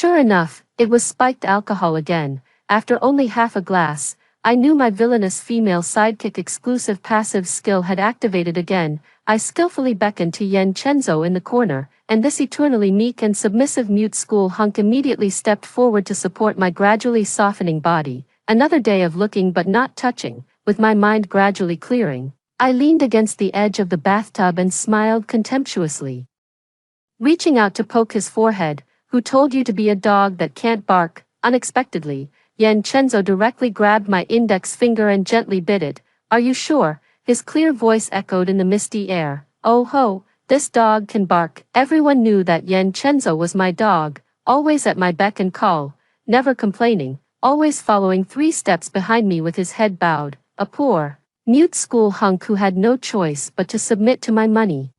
Sure enough, it was spiked alcohol again. After only half a glass, I knew my villainous female sidekick exclusive passive skill had activated again. I skillfully beckoned to Yen Chenzo in the corner, and this eternally meek and submissive mute school hunk immediately stepped forward to support my gradually softening body. Another day of looking but not touching, with my mind gradually clearing. I leaned against the edge of the bathtub and smiled contemptuously. Reaching out to poke his forehead, "Who told you to be a dog that can't bark?" Unexpectedly, Yen Chenzo directly grabbed my index finger and gently bit it. "Are you sure?" His clear voice echoed in the misty air. "Oh ho, this dog can bark." Everyone knew that Yen Chenzo was my dog, always at my beck and call, never complaining, always following 3 steps behind me with his head bowed, a poor, mute school hunk who had no choice but to submit to my money.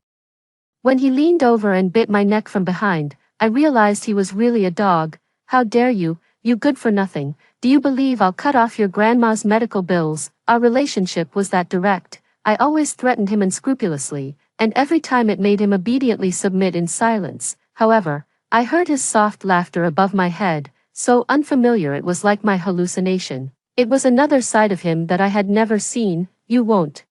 When he leaned over and bit my neck from behind, I realized he was really a dog. "How dare you, you good for nothing, do you believe I'll cut off your grandma's medical bills?" Our relationship was that direct. I always threatened him unscrupulously, and every time it made him obediently submit in silence. However, I heard his soft laughter above my head, so unfamiliar it was like my hallucination. It was another side of him that I had never seen. "You won't."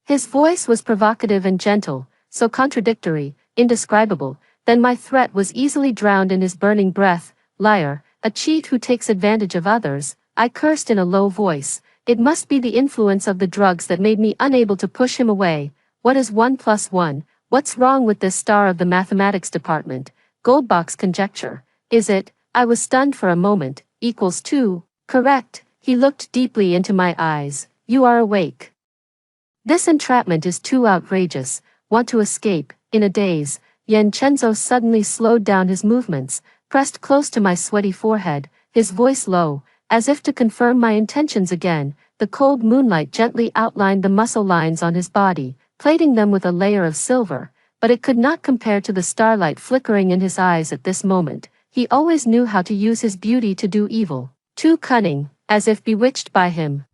His voice was provocative and gentle, so contradictory, indescribable, then my threat was easily drowned in his burning breath. "Liar, a cheat who takes advantage of others," I cursed in a low voice. It must be the influence of the drugs that made me unable to push him away. What is 1 + 1? What's wrong with this star of the mathematics department? Goldbox conjecture. Is it? I was stunned for a moment. Equals 2. Correct. He looked deeply into my eyes. "You are awake. This entrapment is too outrageous. Want to escape?" In a daze, Yen Chenzo suddenly slowed down his movements, pressed close to my sweaty forehead, his voice low, as if to confirm my intentions again. The cold moonlight gently outlined the muscle lines on his body, plating them with a layer of silver, but it could not compare to the starlight flickering in his eyes at this moment. He always knew how to use his beauty to do evil. Too cunning, as if bewitched by him.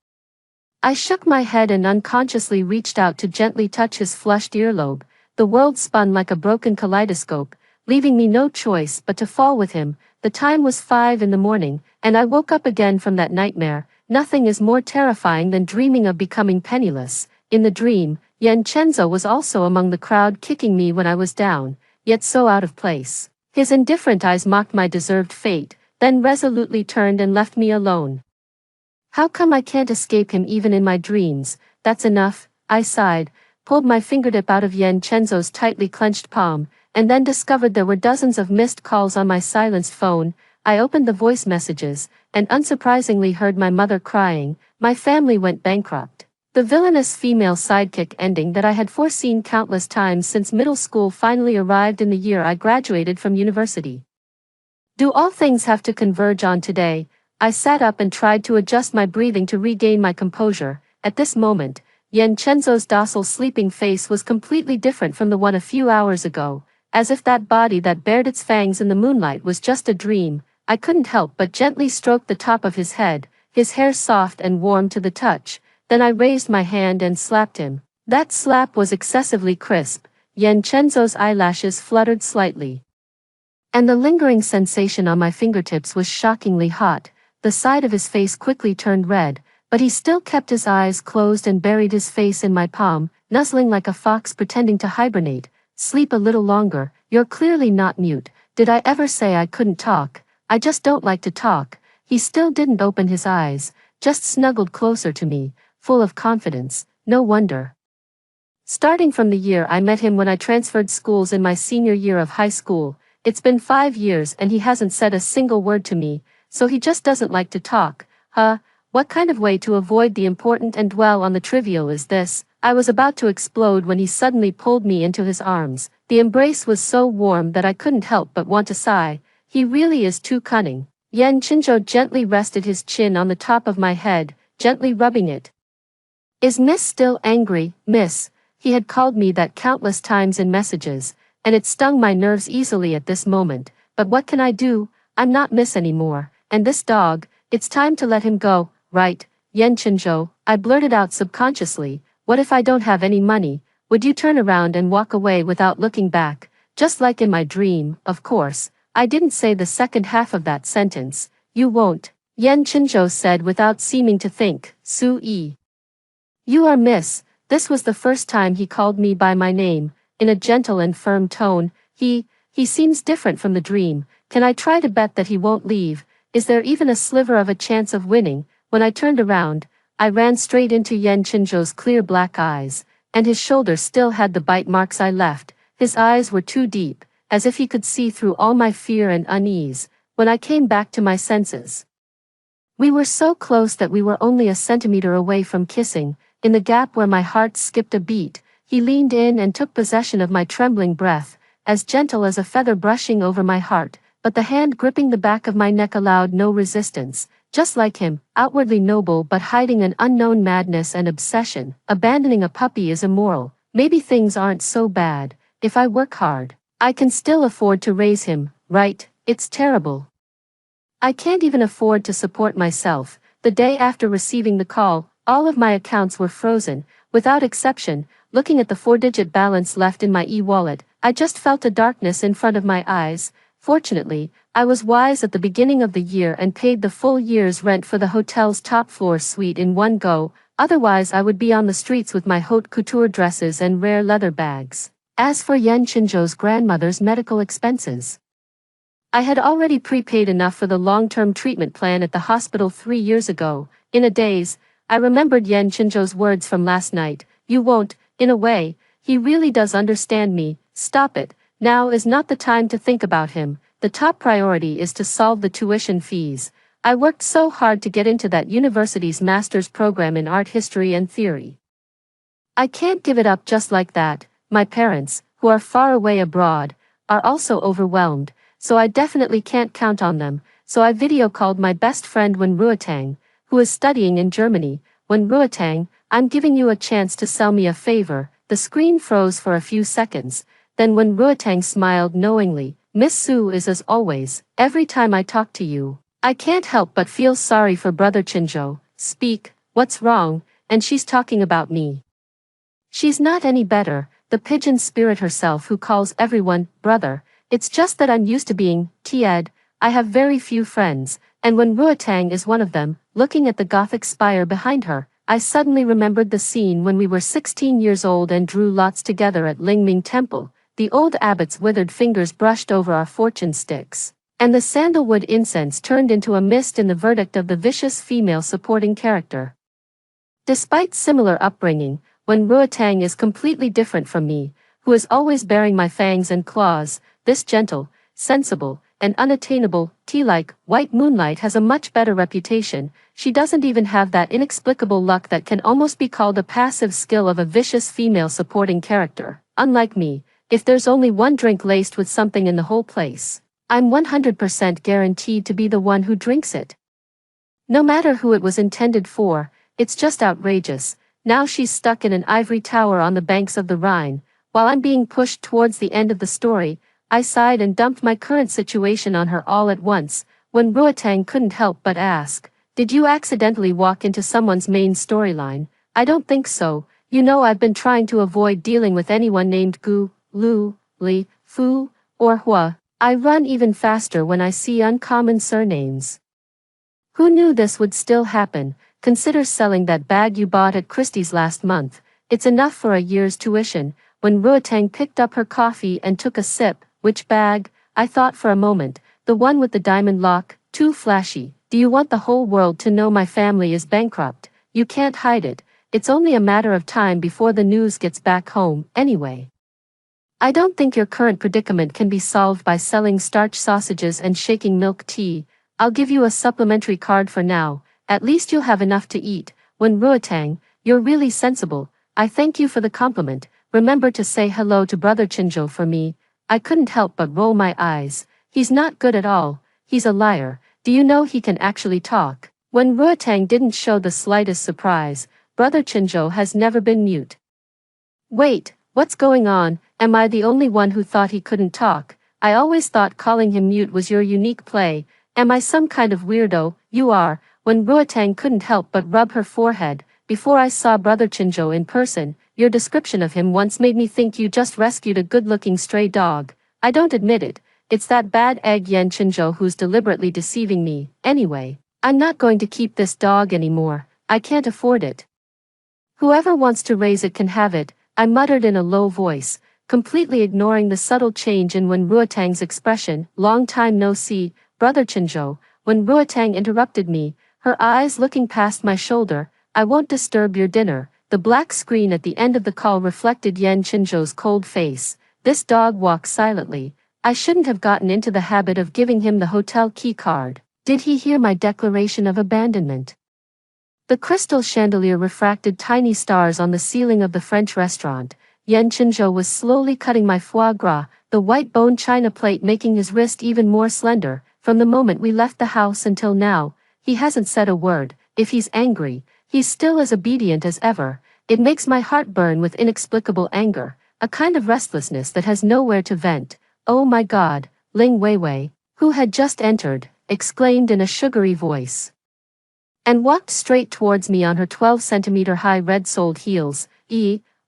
I shook my head and unconsciously reached out to gently touch his flushed earlobe. The world spun like a broken kaleidoscope, leaving me no choice but to fall with him. The time was 5 in the morning, and I woke up again from that nightmare. Nothing is more terrifying than dreaming of becoming penniless. In the dream, Yen Chenzo was also among the crowd kicking me when I was down, yet so out of place. His indifferent eyes mocked my deserved fate, then resolutely turned and left me alone. How come I can't escape him even in my dreams? That's enough, I sighed, pulled my fingertip out of Yen Chenzo's tightly clenched palm, and then discovered there were dozens of missed calls on my silenced phone. I opened the voice messages, and unsurprisingly heard my mother crying. My family went bankrupt. The villainous female sidekick ending that I had foreseen countless times since middle school finally arrived in the year I graduated from university. Do all things have to converge on today? I sat up and tried to adjust my breathing to regain my composure. At this moment, Yen Chenzo's docile sleeping face was completely different from the one a few hours ago, as if that body that bared its fangs in the moonlight was just a dream. I couldn't help but gently stroke the top of his head, his hair soft and warm to the touch. Then I raised my hand and slapped him. That slap was excessively crisp. Yen Chenzo's eyelashes fluttered slightly, and the lingering sensation on my fingertips was shockingly hot. The side of his face quickly turned red, but he still kept his eyes closed and buried his face in my palm, nuzzling like a fox pretending to hibernate. Sleep a little longer. You're clearly not mute. Did I ever say I couldn't talk? I just don't like to talk. He still didn't open his eyes, just snuggled closer to me, full of confidence. No wonder. Starting from the year I met him when I transferred schools in my senior year of high school, it's been 5 years and he hasn't said a single word to me, so he just doesn't like to talk. Huh? What kind of way to avoid the important and dwell on the trivial is this? I was about to explode when he suddenly pulled me into his arms. The embrace was so warm that I couldn't help but want to sigh. He really is too cunning. Yen Chenzo gently rested his chin on the top of my head, gently rubbing it. Is Miss still angry, Miss? He had called me that countless times in messages, and it stung my nerves easily at this moment. But what can I do? I'm not Miss anymore, and this dog, it's time to let him go, right? Yen Chenzo, I blurted out subconsciously. What if I don't have any money? Would you turn around and walk away without looking back? Just like in my dream, of course. I didn't say the second half of that sentence. You won't, Yan Chinzhou said without seeming to think. Su-yi. You are Miss. This was the first time he called me by my name, in a gentle and firm tone. He seems different from the dream. Can I try to bet that he won't leave? Is there even a sliver of a chance of winning? When I turned around, I ran straight into Yan Chinzhou's clear black eyes, and his shoulder still had the bite marks I left. His eyes were too deep, as if he could see through all my fear and unease. When I came back to my senses, we were so close that we were only a centimeter away from kissing. In the gap where my heart skipped a beat, he leaned in and took possession of my trembling breath, as gentle as a feather brushing over my heart, but the hand gripping the back of my neck allowed no resistance. Just like him, outwardly noble but hiding an unknown madness and obsession. Abandoning a puppy is immoral. Maybe things aren't so bad. If I work hard, I can still afford to raise him, right? It's terrible. I can't even afford to support myself. The day after receiving the call, all of my accounts were frozen, without exception. Looking at the 4-digit balance left in my e-wallet, I just felt a darkness in front of my eyes. Fortunately, I was wise at the beginning of the year and paid the full year's rent for the hotel's top-floor suite in one go, otherwise I would be on the streets with my haute couture dresses and rare leather bags. As for Yan Chinzhou's grandmother's medical expenses, I had already prepaid enough for the long-term treatment plan at the hospital 3 years ago. In a daze, I remembered Yan Chinzhou's words from last night. You won't, in a way, he really does understand me. Stop it. Now is not the time to think about him. The top priority is to solve the tuition fees. I worked so hard to get into that university's master's program in art history and theory. I can't give it up just like that. My parents, who are far away abroad, are also overwhelmed, so I definitely can't count on them. So I video called my best friend Wen Ruotang, who is studying in Germany. Wen Ruotang, I'm giving you a chance to sell me a favor. The screen froze for a few seconds. Then Wen Ruotang smiled knowingly. Miss Su is as always. Every time I talk to you, I can't help but feel sorry for Brother Chinzhou. Speak, what's wrong? And she's talking about me. She's not any better, the pigeon spirit herself who calls everyone brother. It's just that I'm used to being Tied. I have very few friends, and when Ruotang is one of them. Looking at the Gothic spire behind her, I suddenly remembered the scene when we were 16 years old and drew lots together at Lingming Temple. The old abbot's withered fingers brushed over our fortune sticks, and the sandalwood incense turned into a mist in the verdict of the vicious female supporting character. Despite similar upbringing, Wen Ruotang is completely different from me, who is always baring my fangs and claws. This gentle, sensible, and unattainable, tea-like, white moonlight has a much better reputation. She doesn't even have that inexplicable luck that can almost be called a passive skill of a vicious female supporting character. Unlike me, if there's only one drink laced with something in the whole place, I'm 100% guaranteed to be the one who drinks it. No matter who it was intended for, it's just outrageous. Now she's stuck in an ivory tower on the banks of the Rhine, while I'm being pushed towards the end of the story. I sighed and dumped my current situation on her all at once. When Ruotang couldn't help but ask, did you accidentally walk into someone's main storyline? I don't think so. You know I've been trying to avoid dealing with anyone named Gu, Lu, Li, Fu, or Hua. I run even faster when I see uncommon surnames. Who knew this would still happen? Consider selling that bag you bought at Christie's last month. It's enough for a year's tuition. When Ruotang picked up her coffee and took a sip, which bag? I thought for a moment. The one with the diamond lock, too flashy. Do you want the whole world to know my family is bankrupt? You can't hide it. It's only a matter of time before the news gets back home, anyway. I don't think your current predicament can be solved by selling starch sausages and shaking milk tea. I'll give you a supplementary card for now. At least you'll have enough to eat. When Ruotang, you're really sensible. I thank you for the compliment. Remember to say hello to Brother Chinzhou for me. I couldn't help but roll my eyes. He's not good at all. He's a liar. Do you know he can actually talk? When Ruotang didn't show the slightest surprise, Brother Chinzhou has never been mute. Wait, what's going on? Am I the only one who thought he couldn't talk? I always thought calling him mute was your unique play. Am I some kind of weirdo? You are. When Ruotang couldn't help but rub her forehead. Before I saw Brother Chinzhou in person, your description of him once made me think you just rescued a good-looking stray dog. I don't admit it. it's that bad egg Yan Chinzhou who's deliberately deceiving me. Anyway, I'm not going to keep this dog anymore, I can't afford it. Whoever wants to raise it can have it, I muttered in a low voice, completely ignoring the subtle change in Wen Ruotang's expression. Long time no see, brother Chinzhou. When Ruotang interrupted me, her eyes looking past my shoulder. I won't disturb your dinner. The black screen at the end of the call reflected Yan Chinzhou's cold face. This dog walks silently. I shouldn't have gotten into the habit of giving him the hotel key card. Did he hear my declaration of abandonment? The crystal chandelier refracted tiny stars on the ceiling of the French restaurant. Yan Chinzhou was slowly cutting my foie gras, the white bone china plate making his wrist even more slender. From the moment we left the house until now, he hasn't said a word. If he's angry, he's still as obedient as ever. It makes my heart burn with inexplicable anger, a kind of restlessness that has nowhere to vent. Oh my God, Ling Weiwei, who had just entered, exclaimed in a sugary voice, and walked straight towards me on her 12-centimeter high red-soled heels.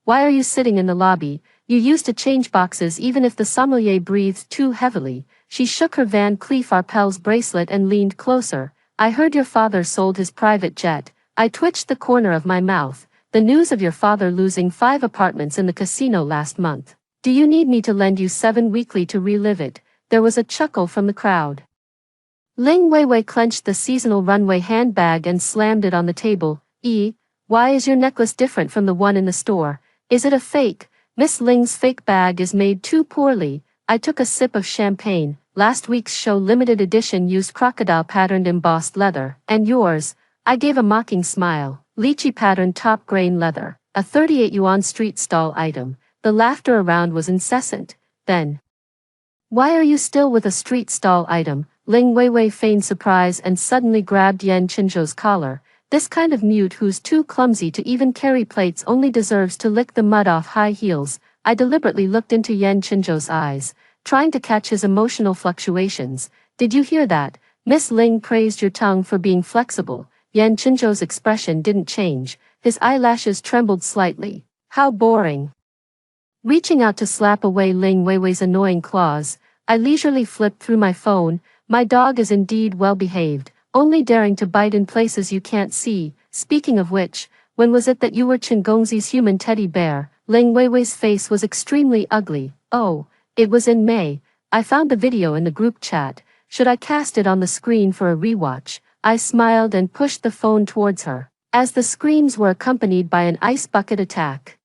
Why are you sitting in the lobby? You used to change boxes even if the sommelier breathed too heavily. She shook her Van Cleef Arpels bracelet and leaned closer. I heard your father sold his private jet. I twitched the corner of my mouth. The news of your father losing 5 apartments in the casino last month. Do you need me to lend you 7 weekly to relive it? There was a chuckle from the crowd. Ling Weiwei clenched the seasonal runway handbag and slammed it on the table. Why is your necklace different from the one in the store? Is it a fake? Miss Ling's fake bag is made too poorly. I took a sip of champagne. Last week's show limited edition used crocodile-patterned embossed leather. And yours? I gave a mocking smile. Lychee-patterned top-grain leather. A 38 yuan street stall item. The laughter around was incessant. Then, why are you still with a street stall item? Ling Weiwei feigned surprise and suddenly grabbed Yan Chinzhou's collar. This kind of mute who's too clumsy to even carry plates only deserves to lick the mud off high heels. I deliberately looked into Yan Chinzhou's eyes, trying to catch his emotional fluctuations. Did you hear that? Miss Ling praised your tongue for being flexible. Yan Chinzhou's expression didn't change. His eyelashes trembled slightly. How boring. Reaching out to slap away Ling Weiwei's annoying claws, I leisurely flipped through my phone. My dog is indeed well behaved, only daring to bite in places you can't see. Speaking of which, when was it that you were Gongzi's human teddy bear? Ling Weiwei's face was extremely ugly. Oh, it was in May. I found the video in the group chat. Should I cast it on the screen for a rewatch? I smiled and pushed the phone towards her, as the screams were accompanied by an ice bucket attack.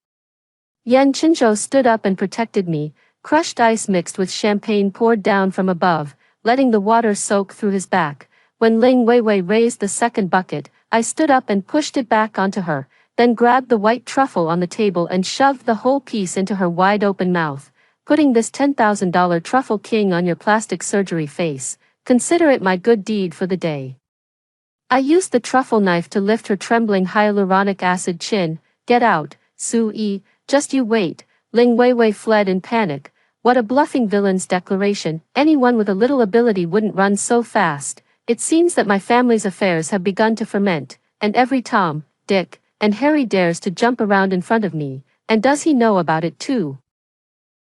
Yan Chinzhou stood up and protected me. Crushed ice mixed with champagne poured down from above, letting the water soak through his back. When Ling Weiwei raised the second bucket, I stood up and pushed it back onto her, then grabbed the white truffle on the table and shoved the whole piece into her wide-open mouth. Putting this $10,000 truffle king on your plastic surgery face. Consider it my good deed for the day. I used the truffle knife to lift her trembling hyaluronic acid chin. Get out, Su-yi, just you wait. Ling Weiwei fled in panic. What a bluffing villain's declaration. Anyone with a little ability wouldn't run so fast. It seems that my family's affairs have begun to ferment, and every Tom, Dick, and Harry dares to jump around in front of me, and does he know about it too?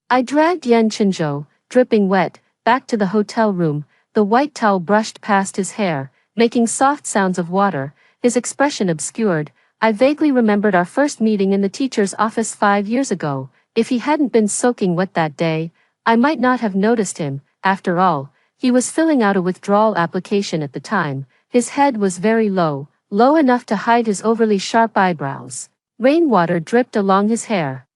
I dragged Yan Chinzhou, dripping wet, back to the hotel room. The white towel brushed past his hair, making soft sounds of water, his expression obscured. I vaguely remembered our first meeting in the teacher's office 5 years ago. If he hadn't been soaking wet that day, I might not have noticed him. After all, he was filling out a withdrawal application at the time. His head was very low, low enough to hide his overly sharp eyebrows. Rainwater dripped along his hair,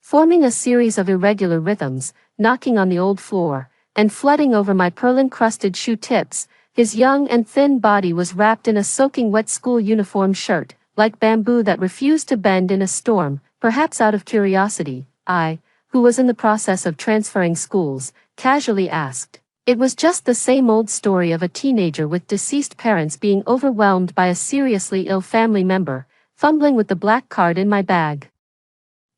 forming a series of irregular rhythms, knocking on the old floor, and flooding over my pearl-encrusted shoe tips. His young and thin body was wrapped in a soaking wet school uniform shirt, like bamboo that refused to bend in a storm. Perhaps out of curiosity, I, who was in the process of transferring schools, casually asked. It was just the same old story of a teenager with deceased parents being overwhelmed by a seriously ill family member, fumbling with the black card in my bag.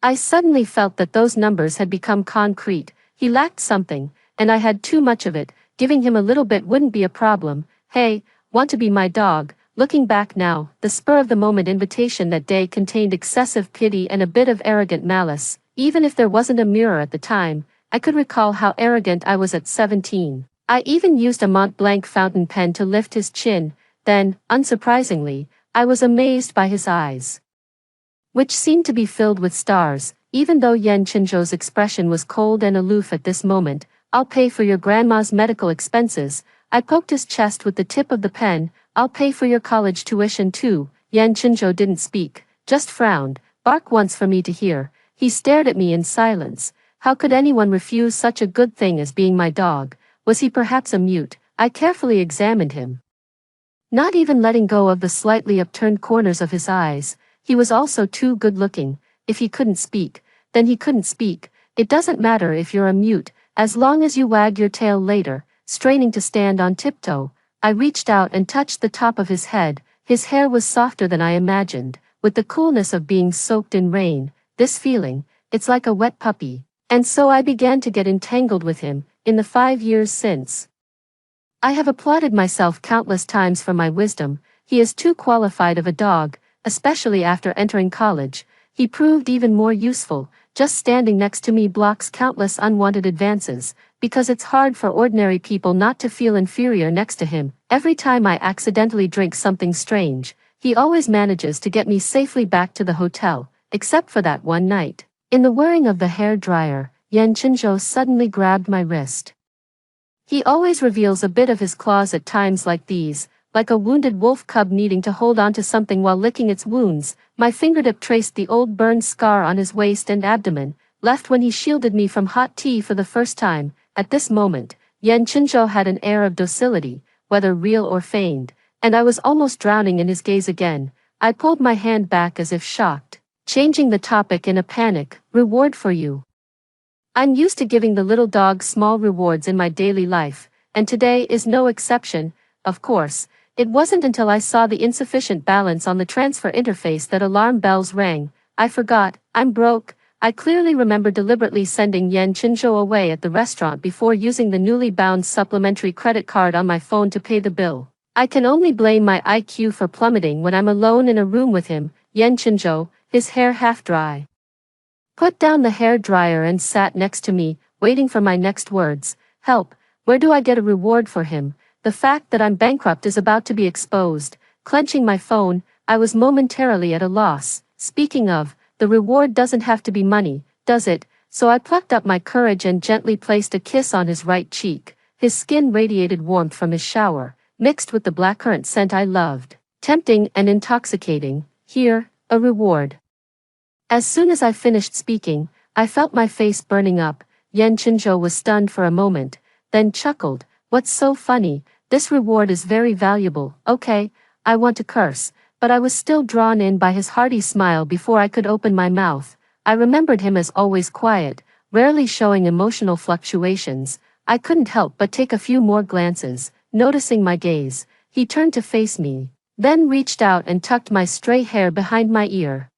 I suddenly felt that those numbers had become concrete. He lacked something, and I had too much of it. Giving him a little bit wouldn't be a problem. Hey, want to be my dog? Looking back now, the spur-of-the-moment invitation that day contained excessive pity and a bit of arrogant malice. Even if there wasn't a mirror at the time, I could recall how arrogant I was at 17. I even used a Mont Blanc fountain pen to lift his chin, then, unsurprisingly, I was amazed by his eyes, which seemed to be filled with stars. Even though Yen Chinzhou's expression was cold and aloof at this moment. "I'll pay for your grandma's medical expenses." I poked his chest with the tip of the pen. "I'll pay for your college tuition too." Yen Chinzhou didn't speak, just frowned. "Bark once for me to hear." He stared at me in silence. How could anyone refuse such a good thing as being my dog? Was he perhaps a mute? I carefully examined him, not even letting go of the slightly upturned corners of his eyes. He was also too good-looking. If he couldn't speak, then he couldn't speak. It doesn't matter if you're a mute, as long as you wag your tail later. Straining to stand on tiptoe, I reached out and touched the top of his head. His hair was softer than I imagined, with the coolness of being soaked in rain. This feeling, it's like a wet puppy. And so I began to get entangled with him. In the 5 years since, I have applauded myself countless times for my wisdom. He is too qualified of a dog, especially after entering college. He proved even more useful. Just standing next to me blocks countless unwanted advances, because it's hard for ordinary people not to feel inferior next to him. Every time I accidentally drink something strange, he always manages to get me safely back to the hotel, except for that one night. In the whirring of the hair dryer, Yen Chinzhou suddenly grabbed my wrist. He always reveals a bit of his claws at times like these, like a wounded wolf cub needing to hold on to something while licking its wounds. My fingertip traced the old burned scar on his waist and abdomen, left when he shielded me from hot tea for the first time. At this moment, Yen Chinzhou had an air of docility, whether real or feigned, and I was almost drowning in his gaze again. I pulled my hand back as if shocked, changing the topic in a panic. "Reward for you." I'm used to giving the little dog small rewards in my daily life, and today is no exception. Of course, it wasn't until I saw the insufficient balance on the transfer interface that alarm bells rang. I forgot, I'm broke. I clearly remember deliberately sending Yen Chinzhou away at the restaurant before using the newly bound supplementary credit card on my phone to pay the bill. I can only blame my IQ for plummeting when I'm alone in a room with him. Yen Chinzhou, his hair half dry, put down the hair dryer and sat next to me, waiting for my next words. "Help, where do I get a reward for him? The fact that I'm bankrupt is about to be exposed." Clenching my phone, I was momentarily at a loss. Speaking of, the reward doesn't have to be money, does it? So I plucked up my courage and gently placed a kiss on his right cheek. His skin radiated warmth from his shower, mixed with the blackcurrant scent I loved. Tempting and intoxicating. Here, a reward. As soon as I finished speaking, I felt my face burning up. Yen Chinzhou was stunned for a moment, then chuckled. "What's so funny? This reward is very valuable." Okay, I want to curse, but I was still drawn in by his hearty smile before I could open my mouth. I remembered him as always quiet, rarely showing emotional fluctuations. I couldn't help but take a few more glances. Noticing my gaze, he turned to face me, then reached out and tucked my stray hair behind my ear.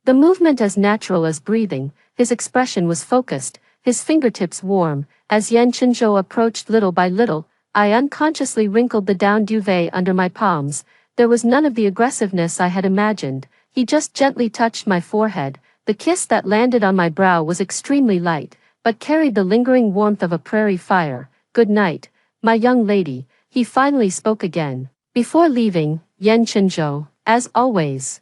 The movement as natural as breathing, his expression was focused, his fingertips warm. As Yen Chinzhou approached little by little, I unconsciously wrinkled the down duvet under my palms. There was none of the aggressiveness I had imagined. He just gently touched my forehead. The kiss that landed on my brow was extremely light, but carried the lingering warmth of a prairie fire. "Good night, my young lady," he finally spoke again. Before leaving, Yen Chinzhou, as always,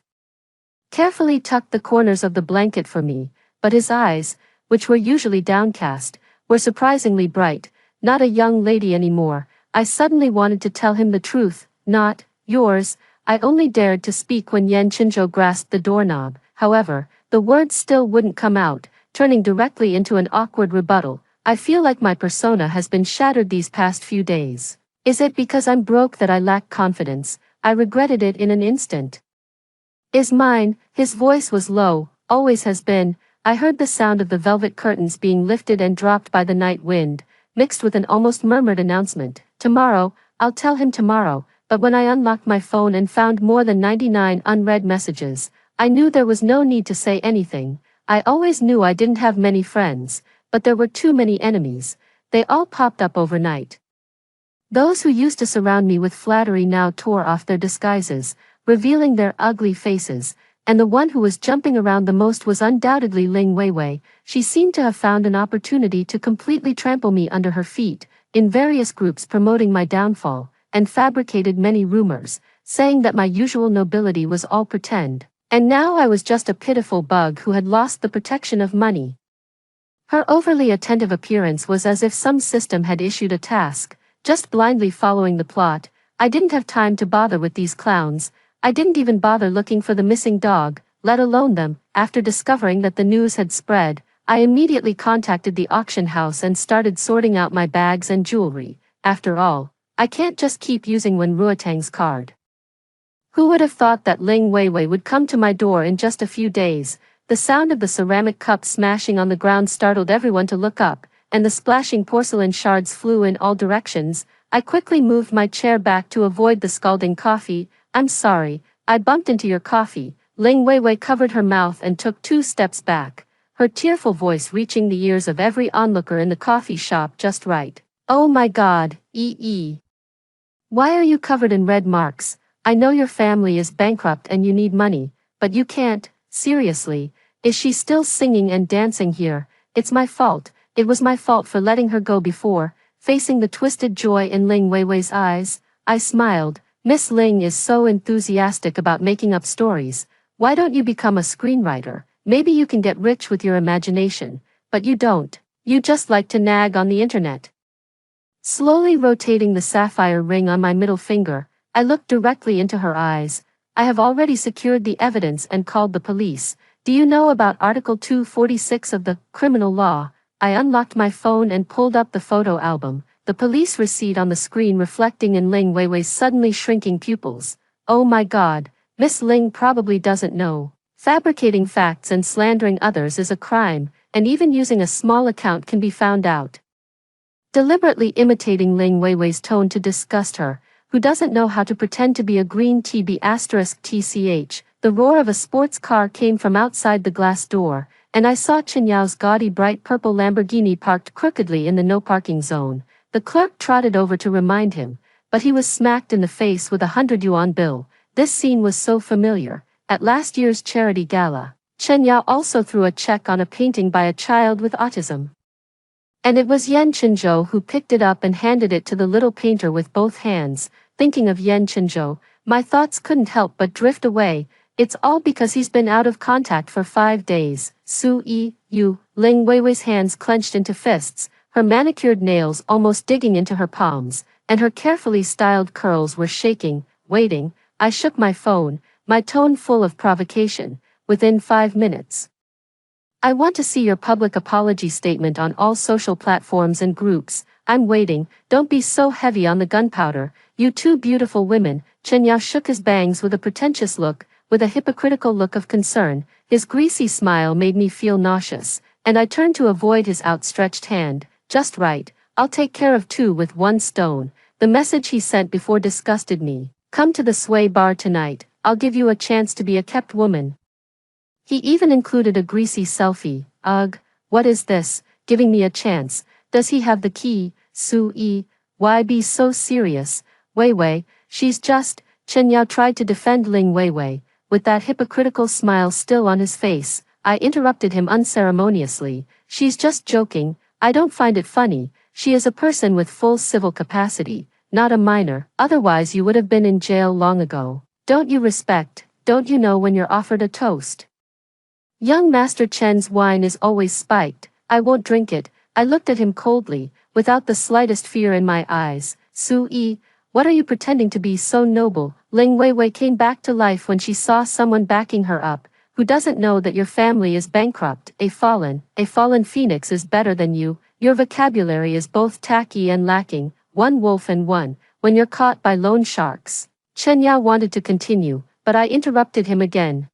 carefully tucked the corners of the blanket for me, but his eyes, which were usually downcast, were surprisingly bright. Not a young lady anymore. I suddenly wanted to tell him the truth. "Not yours." I only dared to speak when Yen Chinzhou grasped the doorknob. However, the words still wouldn't come out, turning directly into an awkward rebuttal. "I feel like my persona has been shattered these past few days. Is it because I'm broke that I lack confidence?" I regretted it in an instant. "Is mine?" His voice was low, always has been. I heard the sound of the velvet curtains being lifted and dropped by the night wind, mixed with an almost murmured announcement. "Tomorrow, I'll tell him tomorrow." But when I unlocked my phone and found more than 99 unread messages, I knew there was no need to say anything. I always knew I didn't have many friends, but there were too many enemies. They all popped up overnight. Those who used to surround me with flattery now tore off their disguises, revealing their ugly faces. and the one who was jumping around the most was undoubtedly Ling Weiwei. She seemed to have found an opportunity to completely trample me under her feet, in various groups promoting my downfall, and fabricated many rumors, saying that my usual nobility was all pretend, and now I was just a pitiful bug who had lost the protection of money. Her overly attentive appearance was as if some system had issued a task, just blindly following the plot. I didn't have time to bother with these clowns. I didn't even bother looking for the missing dog, let alone them. After discovering that the news had spread, I immediately contacted the auction house and started sorting out my bags and jewelry. After all, I can't just keep using Wen Ruotang's card. Who would have thought that Ling Weiwei would come to my door in just a few days? The sound of the ceramic cup smashing on the ground startled everyone to look up, and the splashing porcelain shards flew in all directions. I quickly moved my chair back to avoid the scalding coffee. I'm sorry, I bumped into your coffee. Ling Weiwei covered her mouth and took 2 steps back, her tearful voice reaching the ears of every onlooker in the coffee shop just right. Oh my God, Why are you covered in red marks? I know your family is bankrupt and you need money, but you can't, seriously. Is she still singing and dancing here? It's my fault. It was my fault for letting her go before. Facing the twisted joy in Ling Weiwei's eyes, I smiled. Miss Ling is so enthusiastic about making up stories. Why don't you become a screenwriter? Maybe you can get rich with your imagination. But you don't. You just like to nag on the internet. Slowly rotating the sapphire ring on my middle finger, I looked directly into her eyes. I have already secured the evidence and called the police. Do you know about Article 246 of the criminal law? I unlocked my phone and pulled up the photo album, the police receipt on the screen reflecting in Ling Weiwei's suddenly shrinking pupils. Oh my God, Miss Ling probably doesn't know. Fabricating facts and slandering others is a crime, and even using a small account can be found out. Deliberately imitating Ling Weiwei's tone to disgust her, who doesn't know how to pretend to be a green TB*TCH, the roar of a sports car came from outside the glass door, and I saw Chen Yao's gaudy bright purple Lamborghini parked crookedly in the no parking zone. The clerk trotted over to remind him, but he was smacked in the face with a 100 yuan bill. This scene was so familiar. At last year's charity gala, Chen Yao also threw a check on a painting by a child with autism. And it was Yan Chenzhou who picked it up and handed it to the little painter with both hands. Thinking of Yan Chenzhou, my thoughts couldn't help but drift away. It's all because he's been out of contact for 5 days. Ling Weiwei's hands clenched into fists, her manicured nails almost digging into her palms, and her carefully styled curls were shaking. Waiting, I shook my phone, my tone full of provocation. Within 5 minutes. I want to see your public apology statement on all social platforms and groups. I'm waiting. Don't be so heavy on the gunpowder. You 2 beautiful women. Chen Yao shook his bangs with a pretentious look, with a hypocritical look of concern. His greasy smile made me feel nauseous, and I turned to avoid his outstretched hand. Just right. I'll take care of 2 with 1 stone. The message he sent before disgusted me. Come to the Sway Bar tonight. I'll give you a chance to be a kept woman. He even included a greasy selfie. Ugh, what is this? Giving me a chance. Does he have the key? Why be so serious? Weiwei, she's just... Chen Yao tried to defend Ling Weiwei, with that hypocritical smile still on his face. I interrupted him unceremoniously. She's just joking. I don't find it funny. She is a person with full civil capacity, not a minor. Otherwise you would have been in jail long ago. Don't you respect? Don't you know when you're offered a toast? Young Master Chen's wine is always spiked. I won't drink it. I looked at him coldly, without the slightest fear in my eyes. What are you pretending to be so noble? Ling Weiwei came back to life when she saw someone backing her up, who doesn't know that your family is bankrupt. A fallen phoenix is better than you. Your vocabulary is both tacky and lacking. One wolf and one, when you're caught by loan sharks. Chen Yao wanted to continue, but I interrupted him again.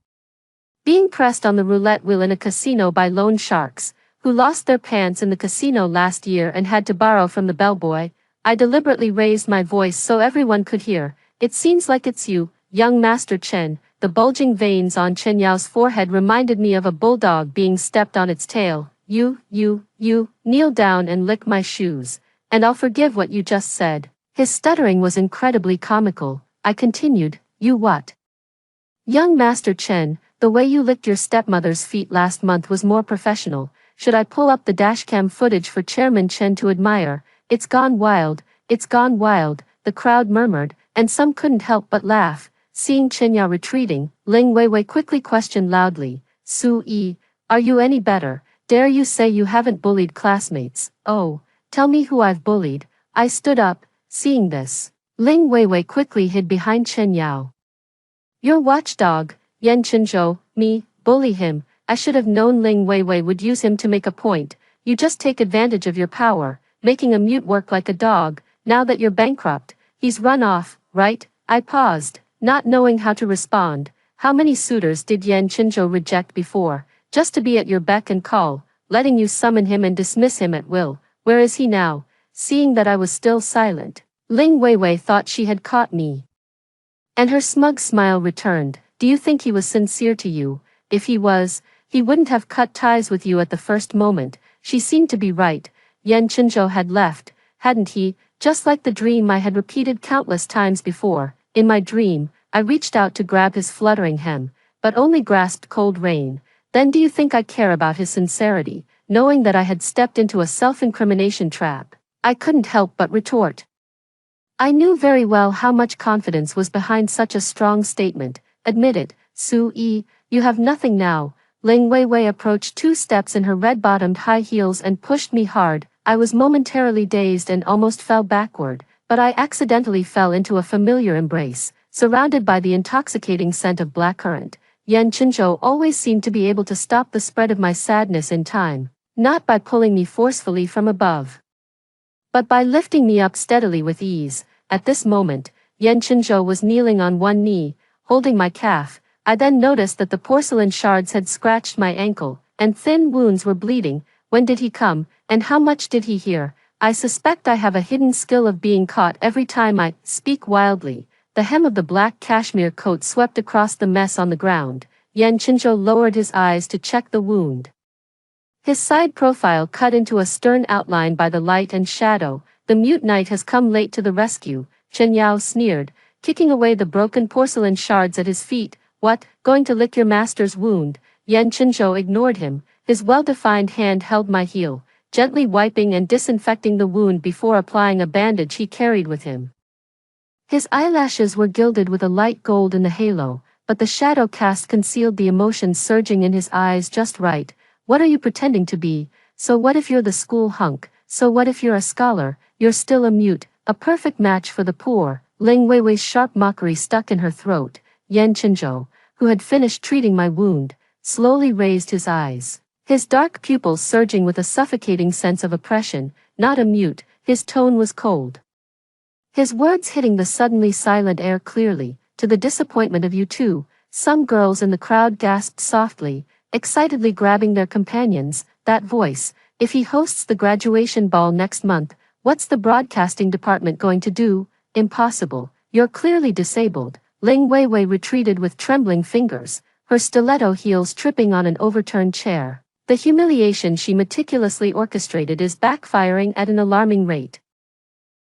Being pressed on the roulette wheel in a casino by loan sharks, who lost their pants in the casino last year and had to borrow from the bellboy, I deliberately raised my voice so everyone could hear. It seems like it's you, young Master Chen. The bulging veins on Chen Yao's forehead reminded me of a bulldog being stepped on its tail. You, kneel down and lick my shoes, and I'll forgive what you just said. His stuttering was incredibly comical. I continued, you what? Young Master Chen, the way you licked your stepmother's feet last month was more professional. Should I pull up the dashcam footage for Chairman Chen to admire? It's gone wild, the crowd murmured, and some couldn't help but laugh. Seeing Chen Yao retreating, Ling Weiwei quickly questioned loudly, Su Yi, are you any better? Dare you say you haven't bullied classmates? Oh, tell me who I've bullied. I stood up, seeing this. Ling Weiwei quickly hid behind Chen Yao. Your watchdog, Yan Chenzhou, me, bully him. I should have known Ling Weiwei would use him to make a point. You just take advantage of your power, making a mute work like a dog. Now that you're bankrupt, he's run off, right? I paused, not knowing how to respond. How many suitors did Yan Chenzhou reject before, just to be at your beck and call, letting you summon him and dismiss him at will? Where is he now? Seeing that I was still silent, Ling Weiwei thought she had caught me. And her smug smile returned. Do you think he was sincere to you? If he was, he wouldn't have cut ties with you at the first moment. She seemed to be right. Yan Chenzhou had left, hadn't he? Just like the dream I had repeated countless times before. In my dream, I reached out to grab his fluttering hem, but only grasped cold rain. Then do you think I care about his sincerity, knowing that I had stepped into a self-incrimination trap? I couldn't help but retort. I knew very well how much confidence was behind such a strong statement. Admit it, Su Yi, you have nothing now. Ling Weiwei approached 2 steps in her red-bottomed high heels and pushed me hard. I was momentarily dazed and almost fell backward, but I accidentally fell into a familiar embrace, surrounded by the intoxicating scent of blackcurrant. Yan Chenzhou always seemed to be able to stop the spread of my sadness in time, not by pulling me forcefully from above, but by lifting me up steadily with ease. At this moment, Yan Chenzhou was kneeling on one knee, holding my calf. I then noticed that the porcelain shards had scratched my ankle, and thin wounds were bleeding. When did he come, and how much did he hear? I suspect I have a hidden skill of being caught every time I speak wildly. The hem of the black cashmere coat swept across the mess on the ground. Yan Chenzhou lowered his eyes to check the wound. His side profile cut into a stern outline by the light and shadow. The mute knight has come late to the rescue, Chen Yao sneered, kicking away the broken porcelain shards at his feet. What, going to lick your master's wound? Yan Chenzhou ignored him. His well-defined hand held my heel, gently wiping and disinfecting the wound before applying a bandage he carried with him. His eyelashes were gilded with a light gold in the halo, but the shadow cast concealed the emotions surging in his eyes just right. What are you pretending to be? So what if you're the school hunk? So what if you're a scholar? You're still a mute, a perfect match for the poor. Ling Weiwei's sharp mockery stuck in her throat. Yan Chenzhou, who had finished treating my wound, slowly raised his eyes, his dark pupils surging with a suffocating sense of oppression. Not a mute, his tone was cold, his words hitting the suddenly silent air clearly. To the disappointment of you two, some girls in the crowd gasped softly, excitedly grabbing their companions. That voice. If he hosts the graduation ball next month, what's the broadcasting department going to do? Impossible. You're clearly disabled. Ling Weiwei retreated with trembling fingers, her stiletto heels tripping on an overturned chair. The humiliation she meticulously orchestrated is backfiring at an alarming rate.